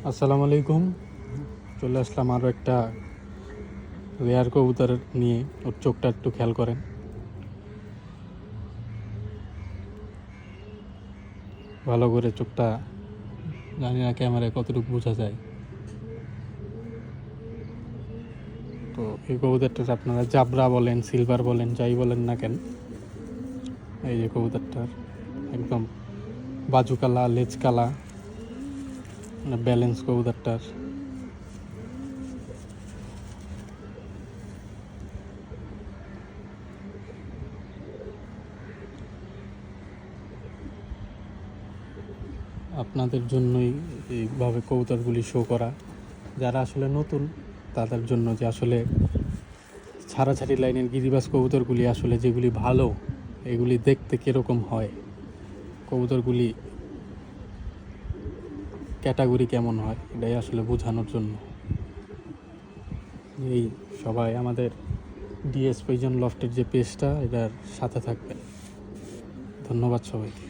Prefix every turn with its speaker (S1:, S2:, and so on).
S1: আসসালামু আলাইকুম। চলে আসলাম আরও একটা রেয়ার কবুতর নিয়ে। ওর চোখটা একটু খেয়াল করেন। ভালো করে চোখটা, জানি না ক্যামেরায় কতটুকু বোঝা যায়। তো এই কবুতরটা আপনারা জাবরা বলেন, সিলভার বলেন, যাই বলেন না কেন, এই যে কবুতরটার একদম বাজু কালা, লেজ কালা, মানে ব্যালেন্স কবুতরটার। আপনাদের জন্যই এইভাবে কবুতরগুলি শো করা, যারা আসলে নতুন তাদের জন্য, যে আসলে ছাড়াছাড়ি লাইনের গিরিবাজ কবুতরগুলি আসলে যেগুলি ভালো, এগুলি দেখতে কীরকম হয়, কবুতরগুলি ক্যাটাগরি কেমন হয়, এটাই আসলে বোঝানোর জন্য। এই সবাই আমাদের ডিএস পিজন লফটের যে পেজটা, এটার সাথে থাকবেন। ধন্যবাদ সবাইকে।